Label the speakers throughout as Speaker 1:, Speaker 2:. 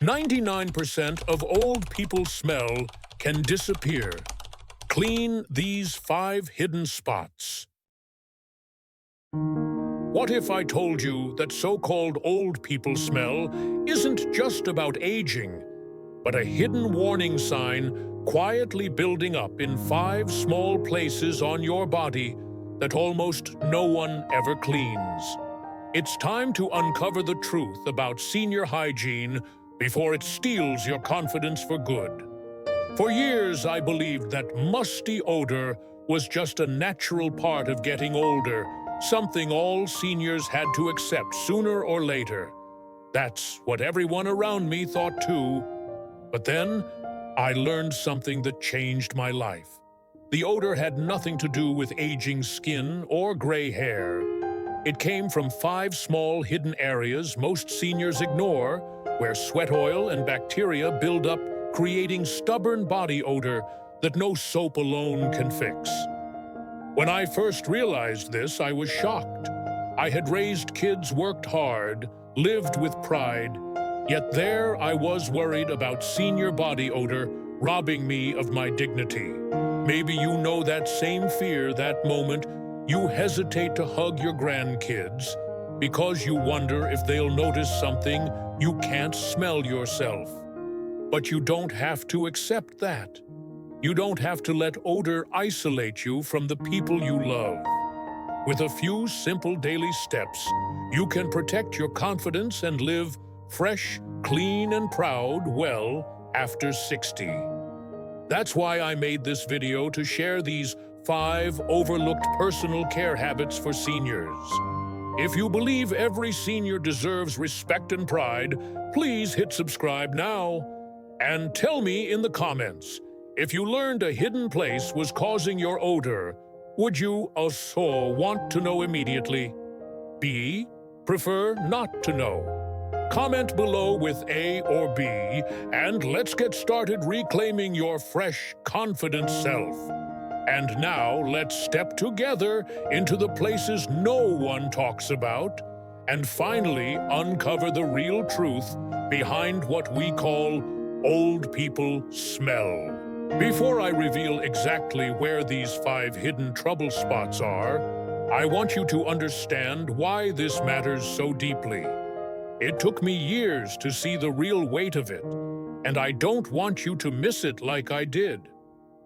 Speaker 1: 99% of old people's smell can disappear. Clean these 5 hidden spots. What if I told you that so-called old people smell isn't just about aging, but a hidden warning sign quietly building up in 5 small places on your body that almost no one ever cleans? It's time to uncover the truth about senior hygiene before it steals your confidence for good. For years, I believed that musty odor was just a natural part of getting older, something all seniors had to accept sooner or later. That's what everyone around me thought too. But then, I learned something that changed my life. The odor had nothing to do with aging skin or gray hair. It came from 5 small hidden areas most seniors ignore, where sweat oil and bacteria build up, creating stubborn body odor that no soap alone can fix. When I first realized this, I was shocked. I had raised kids, worked hard, lived with pride, yet there I was worried about senior body odor robbing me of my dignity. Maybe you know that same fear, that moment you hesitate to hug your grandkids because you wonder if they'll notice something you can't smell yourself. But you don't have to accept that. You don't have to let odor isolate you from the people you love. With a few simple daily steps, you can protect your confidence and live fresh, clean, and proud well after 60. That's why I made this video, to share these 5 overlooked personal care habits for seniors. If you believe every senior deserves respect and pride, please hit subscribe now. And tell me in the comments, if you learned a hidden place was causing your odor, would you also want to know immediately? B, prefer not to know? Comment below with A or B, and let's get started reclaiming your fresh, confident self. And now let's step together into the places no one talks about and finally uncover the real truth behind what we call old people smell. Before I reveal exactly where these 5 hidden trouble spots are, I want you to understand why this matters so deeply. It took me years to see the real weight of it, and I don't want you to miss it like I did.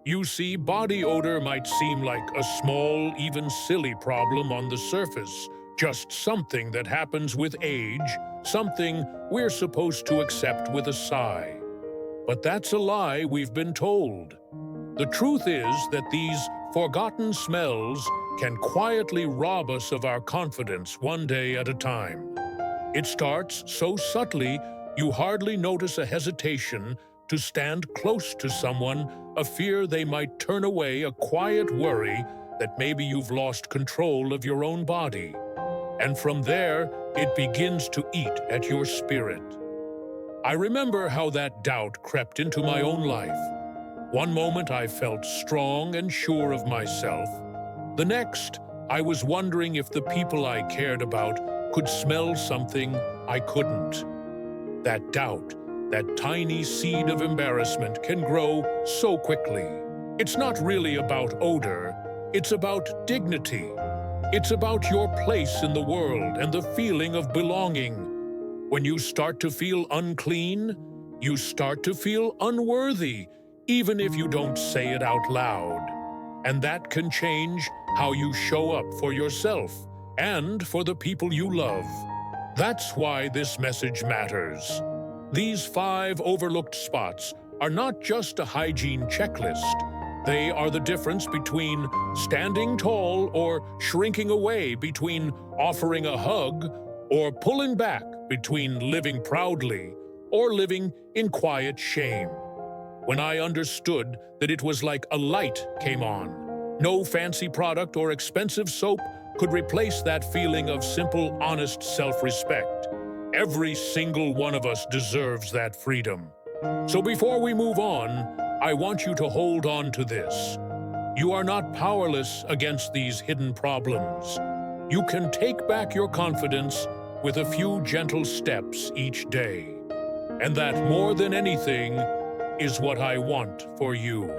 Speaker 1: You see, body odor might seem like a small, even silly problem on the surface, just something that happens with age, something we're supposed to accept with a sigh. But that's a lie we've been told. The truth is that these forgotten smells can quietly rob us of our confidence one day at a time. It starts so subtly you hardly notice a hesitation to stand close to someone, a fear they might turn away, a quiet worry that maybe you've lost control of your own body. And from there, it begins to eat at your spirit. I remember how that doubt crept into my own life. One moment I felt strong and sure of myself. The next, I was wondering if the people I cared about could smell something I couldn't. That doubt, that tiny seed of embarrassment, can grow so quickly. It's not really about odor, it's about dignity. It's about your place in the world and the feeling of belonging. When you start to feel unclean, you start to feel unworthy, even if you don't say it out loud. And that can change how you show up for yourself and for the people you love. That's why this message matters. These 5 overlooked spots are not just a hygiene checklist. They are the difference between standing tall or shrinking away, between offering a hug or pulling back, between living proudly or living in quiet shame. When I understood that it was like a light came on, no fancy product or expensive soap could replace that feeling of simple, honest self-respect. Every single one of us deserves that freedom. So before we move on, I want you to hold on to this. You are not powerless against these hidden problems. You can take back your confidence with a few gentle steps each day. And that, more than anything, is what I want for you.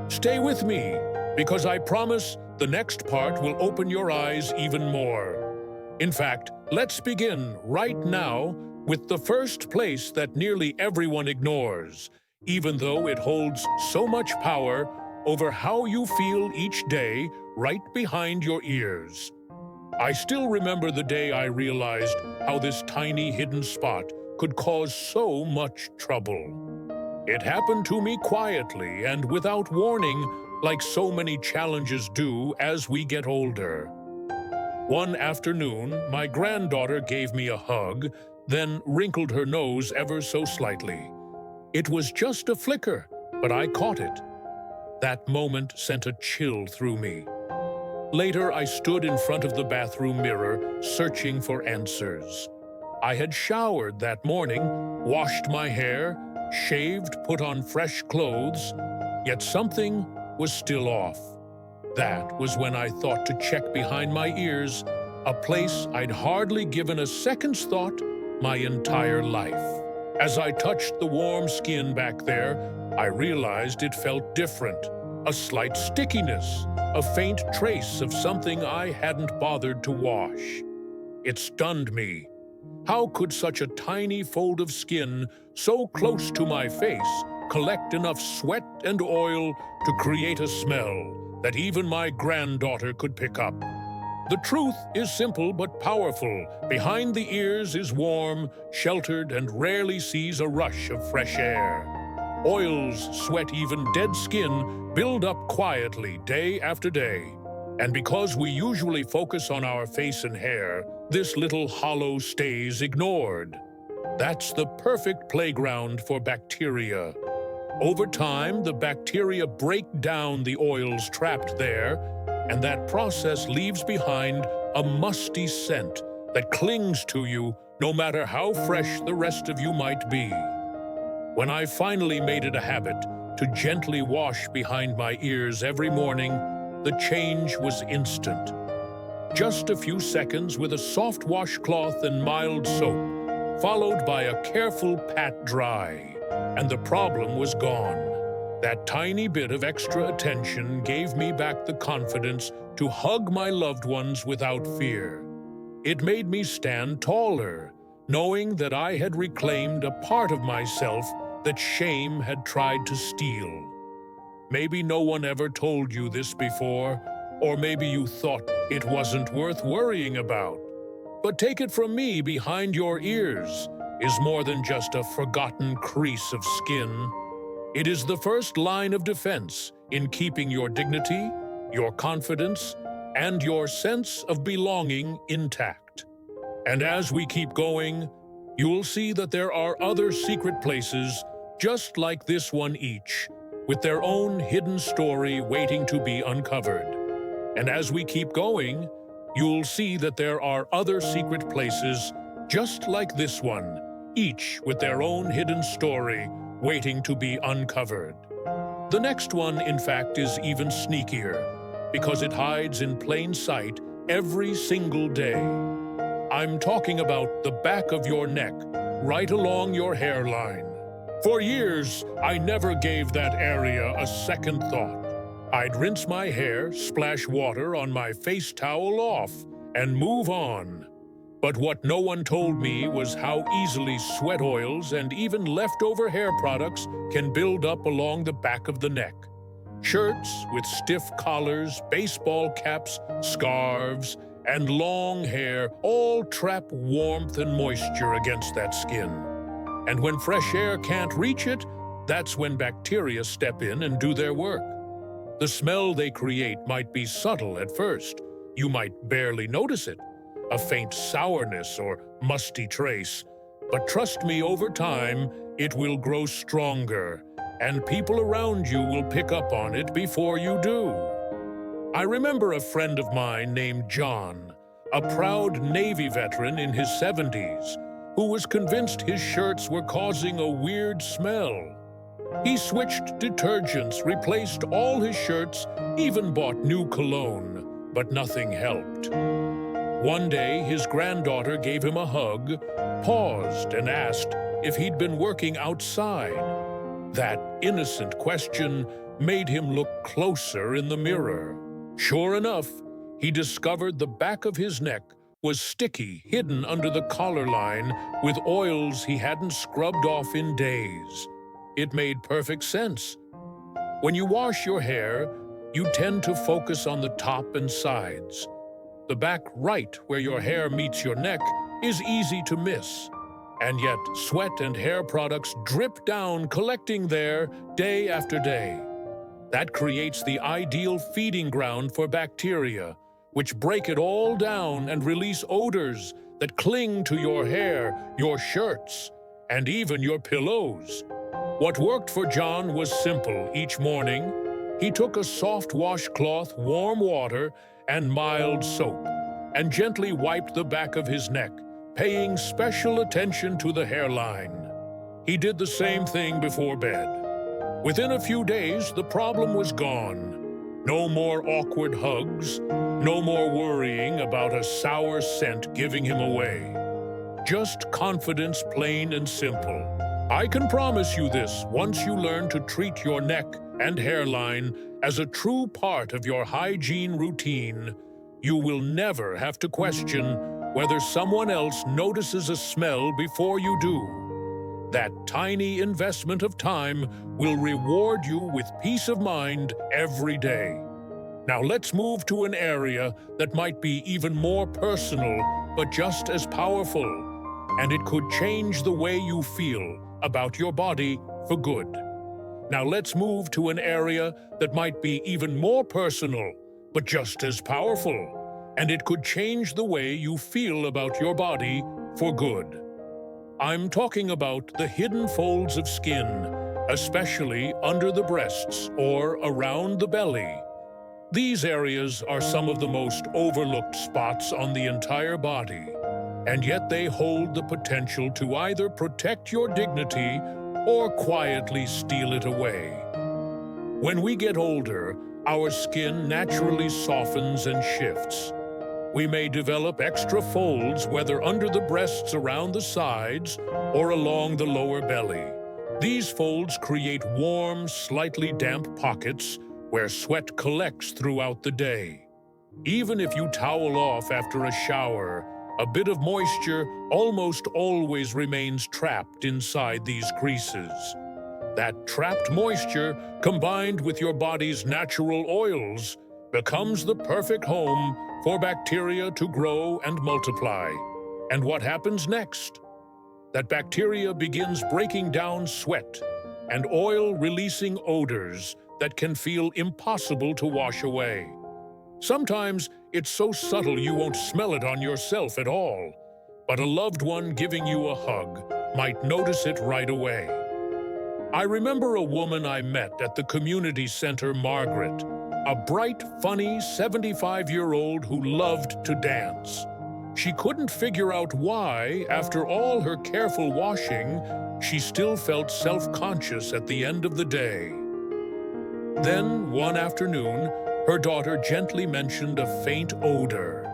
Speaker 1: Stay with me, because I promise the next part will open your eyes even more. In fact, let's begin right now with the first place that nearly everyone ignores, even though it holds so much power over how you feel each day right behind your ears. I still remember the day I realized how this tiny hidden spot could cause so much trouble. It happened to me quietly and without warning, like so many challenges do as we get older. One afternoon, my granddaughter gave me a hug, then wrinkled her nose ever so slightly. It was just a flicker, but I caught it. That moment sent a chill through me. Later, I stood in front of the bathroom mirror, searching for answers. I had showered that morning, washed my hair, shaved, put on fresh clothes, yet something was still off. That was when I thought to check behind my ears, a place I'd hardly given a second's thought my entire life. As I touched the warm skin back there, I realized it felt different. A slight stickiness, a faint trace of something I hadn't bothered to wash. It stunned me. How could such a tiny fold of skin, so close to my face, collect enough sweat and oil to create a smell that even my granddaughter could pick up? The truth is simple but powerful. Behind the ears is warm, sheltered, and rarely sees a rush of fresh air. Oils, sweat, even dead skin build up quietly day after day. And because we usually focus on our face and hair, this little hollow stays ignored. That's the perfect playground for bacteria. Over time, the bacteria break down the oils trapped there, and that process leaves behind a musty scent that clings to you no matter how fresh the rest of you might be. When I finally made it a habit to gently wash behind my ears every morning, the change was instant. Just a few seconds with a soft washcloth and mild soap, followed by a careful pat dry, and the problem was gone. That tiny bit of extra attention gave me back the confidence to hug my loved ones without fear. It made me stand taller, knowing that I had reclaimed a part of myself that shame had tried to steal. Maybe no one ever told you this before, or maybe you thought it wasn't worth worrying about. But take it from me, behind your ears is more than just a forgotten crease of skin. It is the first line of defense in keeping your dignity, your confidence, and your sense of belonging intact. And as we keep going, you'll see that there are other secret places just like this one each, with their own hidden story waiting to be uncovered. And as we keep going, you'll see that there are other secret places just like this one, each with their own hidden story waiting to be uncovered. The next one, in fact, is even sneakier, because it hides in plain sight every single day. I'm talking about the back of your neck, right along your hairline. For years, I never gave that area a second thought. I'd rinse my hair, splash water on my face towel off, and move on. But what no one told me was how easily sweat oils and even leftover hair products can build up along the back of the neck. Shirts with stiff collars, baseball caps, scarves, and long hair all trap warmth and moisture against that skin. And when fresh air can't reach it, that's when bacteria step in and do their work. The smell they create might be subtle at first. You might barely notice it, a faint sourness or musty trace. But trust me, over time, it will grow stronger, and people around you will pick up on it before you do. I remember a friend of mine named John, a proud Navy veteran in his 70s, who was convinced his shirts were causing a weird smell. He switched detergents, replaced all his shirts, even bought new cologne, but nothing helped. One day, his granddaughter gave him a hug, paused, and asked, if he'd been working outside. That innocent question made him look closer in the mirror. Sure enough, he discovered the back of his neck was sticky, hidden under the collar line with oils he hadn't scrubbed off in days. It made perfect sense. When you wash your hair, you tend to focus on the top and sides. The back right where your hair meets your neck is easy to miss. And yet, sweat and hair products drip down, collecting there day after day. That creates the ideal feeding ground for bacteria, which break it all down and release odors that cling to your hair, your shirts, and even your pillows. What worked for John was simple. Each morning, he took a soft washcloth, warm water, and mild soap, and gently wiped the back of his neck, paying special attention to the hairline. He did the same thing before bed. Within a few days, the problem was gone. No more awkward hugs, no more worrying about a sour scent giving him away. Just confidence, plain and simple. I can promise you this: once you learn to treat your neck and hairline as a true part of your hygiene routine, you will never have to question whether someone else notices a smell before you do. That tiny investment of time will reward you with peace of mind every day. Now let's move to an area that might be even more personal, but just as powerful, and it could change the way you feel about your body for good. Now let's move to an area that might be even more personal, but just as powerful, and it could change the way you feel about your body for good. I'm talking about the hidden folds of skin, especially under the breasts or around the belly. These areas are some of the most overlooked spots on the entire body, and yet they hold the potential to either protect your dignity or quietly steal it away. When we get older, our skin naturally softens and shifts. We may develop extra folds, whether under the breasts, around the sides, or along the lower belly. These folds create warm, slightly damp pockets where sweat collects throughout the day. Even if you towel off after a shower, a bit of moisture almost always remains trapped inside these creases. That trapped moisture, combined with your body's natural oils, becomes the perfect home for bacteria to grow and multiply. And what happens next? That bacteria begins breaking down sweat and oil-releasing odors that can feel impossible to wash away. Sometimes it's so subtle you won't smell it on yourself at all, but a loved one giving you a hug might notice it right away. I remember a woman I met at the community center, Margaret, a bright, funny 75-year-old who loved to dance. She couldn't figure out why, after all her careful washing, she still felt self-conscious at the end of the day. Then, one afternoon, her daughter gently mentioned a faint odor.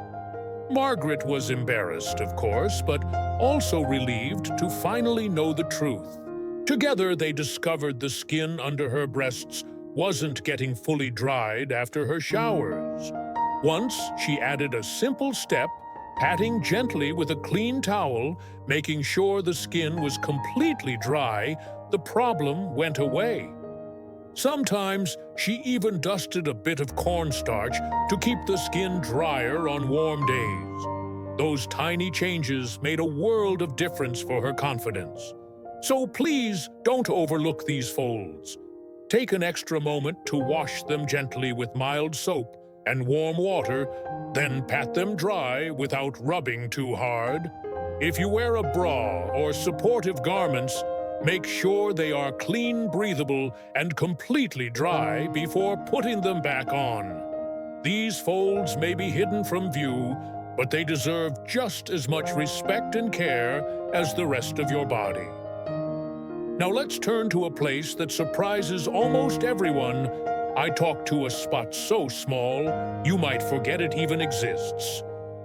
Speaker 1: Margaret was embarrassed, of course, but also relieved to finally know the truth. Together, they discovered the skin under her breasts wasn't getting fully dried after her showers. Once, she added a simple step, patting gently with a clean towel, making sure the skin was completely dry. The problem went away. Sometimes, she even dusted a bit of cornstarch to keep the skin drier on warm days. Those tiny changes made a world of difference for her confidence. So please don't overlook these folds. Take an extra moment to wash them gently with mild soap and warm water, then pat them dry without rubbing too hard. If you wear a bra or supportive garments, make sure they are clean, breathable, and completely dry before putting them back on. These folds may be hidden from view, but they deserve just as much respect and care as the rest of your body. Now let's turn to a place that surprises almost everyone. I talk to a spot so small, you might forget it even exists.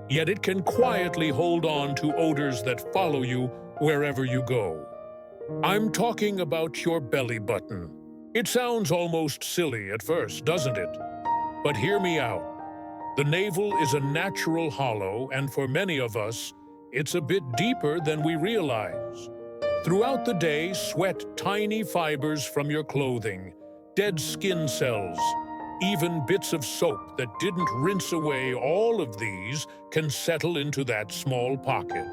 Speaker 1: Yet it can quietly hold on to odors that follow you wherever you go. I'm talking about your belly button. It sounds almost silly at first, doesn't it? But hear me out. The navel is a natural hollow, and for many of us, it's a bit deeper than we realize. Throughout the day, sweat tiny fibers from your clothing, dead skin cells, even bits of soap that didn't rinse away. All of these can settle into that small pocket.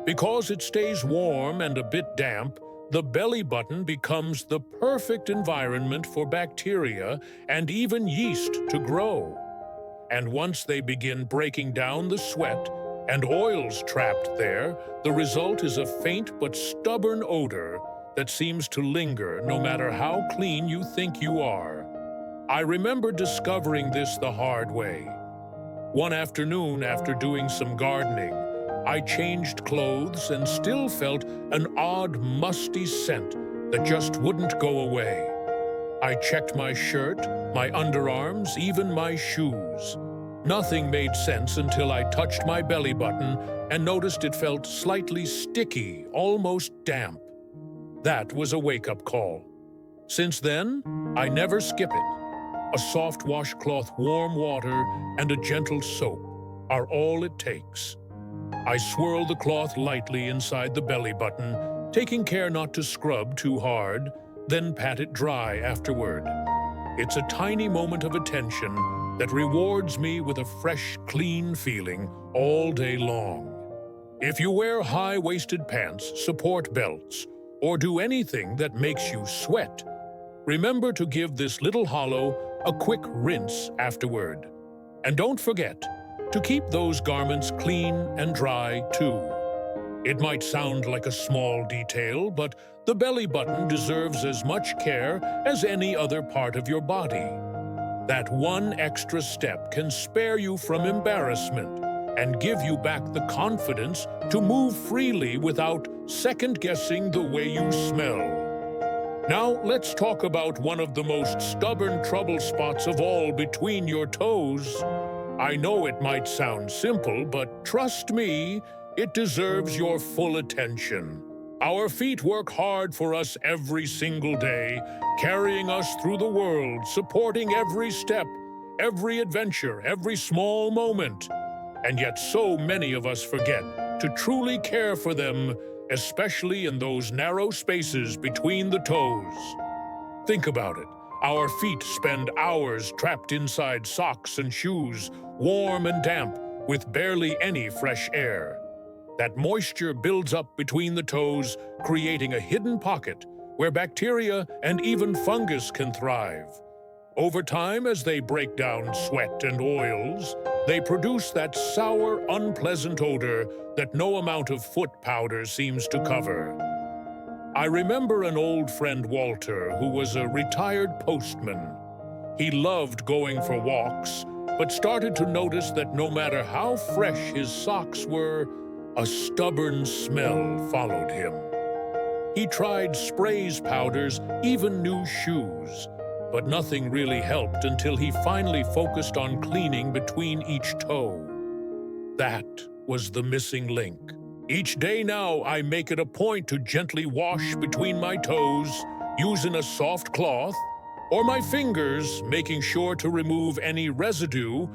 Speaker 1: Because it stays warm and a bit damp, the belly button becomes the perfect environment for bacteria and even yeast to grow. And once they begin breaking down the sweat and oils trapped there, the result is a faint but stubborn odor that seems to linger no matter how clean you think you are. I remember discovering this the hard way. One afternoon, after doing some gardening, I changed clothes and still felt an odd, musty scent that just wouldn't go away. I checked my shirt, my underarms, even my shoes. Nothing made sense until I touched my belly button and noticed it felt slightly sticky, almost damp. That was a wake-up call. Since then, I never skip it. A soft washcloth, warm water, and a gentle soap are all it takes. I swirl the cloth lightly inside the belly button, taking care not to scrub too hard, then pat it dry afterward. It's a tiny moment of attention that rewards me with a fresh, clean feeling all day long. If you wear high-waisted pants, support belts, or do anything that makes you sweat, remember to give this little hollow a quick rinse afterward. And don't forget to keep those garments clean and dry too. It might sound like a small detail, but the belly button deserves as much care as any other part of your body. That one extra step can spare you from embarrassment and give you back the confidence to move freely without second-guessing the way you smell. Now, let's talk about one of the most stubborn trouble spots of all, between your toes. I know it might sound simple, but trust me, it deserves your full attention. Our feet work hard for us every single day, carrying us through the world, supporting every step, every adventure, every small moment. And yet so many of us forget to truly care for them, especially in those narrow spaces between the toes. Think about it. Our feet spend hours trapped inside socks and shoes, warm and damp, with barely any fresh air. That moisture builds up between the toes, creating a hidden pocket where bacteria and even fungus can thrive. Over time, as they break down sweat and oils, they produce that sour, unpleasant odor that no amount of foot powder seems to cover. I remember an old friend, Walter, who was a retired postman. He loved going for walks, but started to notice that no matter how fresh his socks were, a stubborn smell followed him. He tried sprays, powders, even new shoes, but nothing really helped until he finally focused on cleaning between each toe. That was the missing link. Each day now, I make it a point to gently wash between my toes, using a soft cloth, or my fingers, making sure to remove any residue.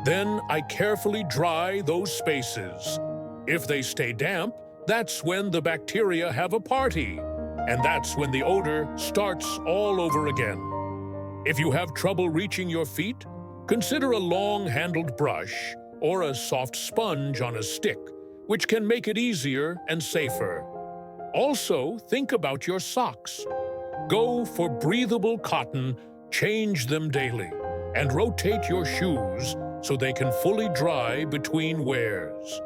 Speaker 1: Then I carefully dry those spaces. If they stay damp, that's when the bacteria have a party, and that's when the odor starts all over again. If you have trouble reaching your feet, consider a long-handled brush or a soft sponge on a stick, which can make it easier and safer. Also, think about your socks. Go for breathable cotton, change them daily, and rotate your shoes so they can fully dry between wears.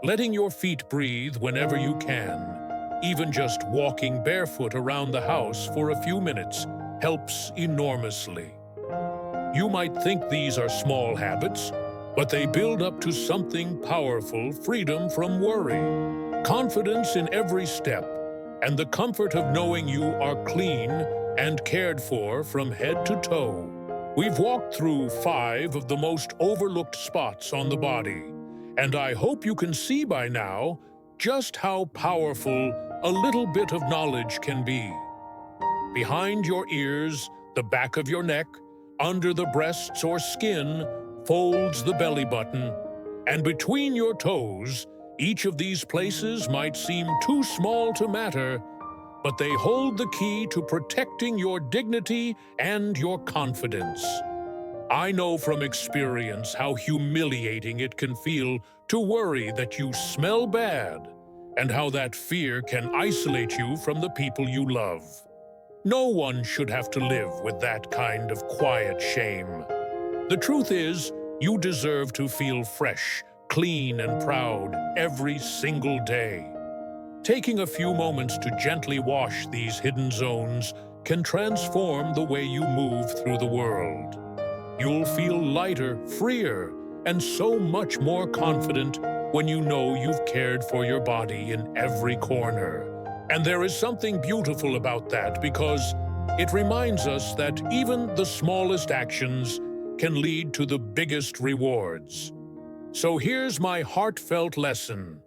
Speaker 1: Letting your feet breathe whenever you can, even just walking barefoot around the house for a few minutes, helps enormously. You might think these are small habits, but they build up to something powerful: freedom from worry, confidence in every step, and the comfort of knowing you are clean and cared for from head to toe. We've walked through 5 of the most overlooked spots on the body, and I hope you can see by now just how powerful a little bit of knowledge can be. Behind your ears, the back of your neck, under the breasts or skin, folds the belly button, and between your toes, each of these places might seem too small to matter, but they hold the key to protecting your dignity and your confidence. I know from experience how humiliating it can feel to worry that you smell bad, and how that fear can isolate you from the people you love. No one should have to live with that kind of quiet shame. The truth is, you deserve to feel fresh, clean, and proud every single day. Taking a few moments to gently wash these hidden zones can transform the way you move through the world. You'll feel lighter, freer, and so much more confident when you know you've cared for your body in every corner. And there is something beautiful about that, because it reminds us that even the smallest actions can lead to the biggest rewards. So here's my heartfelt lesson.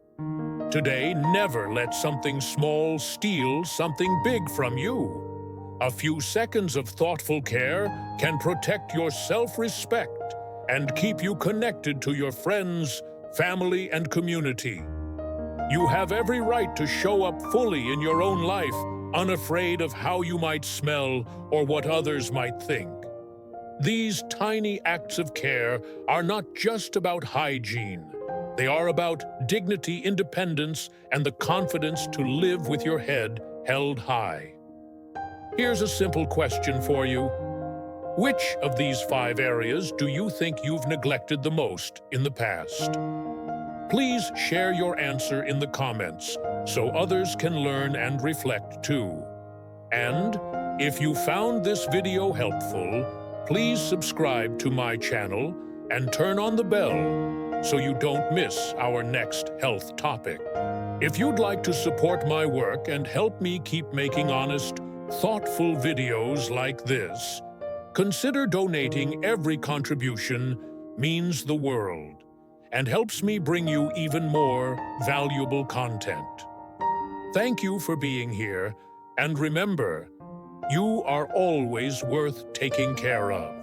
Speaker 1: Today, never let something small steal something big from you. A few seconds of thoughtful care can protect your self-respect and keep you connected to your friends, family, and community. You have every right to show up fully in your own life, unafraid of how you might smell or what others might think. These tiny acts of care are not just about hygiene. They are about dignity, independence, and the confidence to live with your head held high. Here's a simple question for you. Which of these 5 areas do you think you've neglected the most in the past? Please share your answer in the comments so others can learn and reflect too. And if you found this video helpful, please subscribe to my channel and turn on the bell so you don't miss our next health topic. If you'd like to support my work and help me keep making honest, thoughtful videos like this, consider donating. Every contribution means the world and helps me bring you even more valuable content. Thank you for being here, and remember, you are always worth taking care of.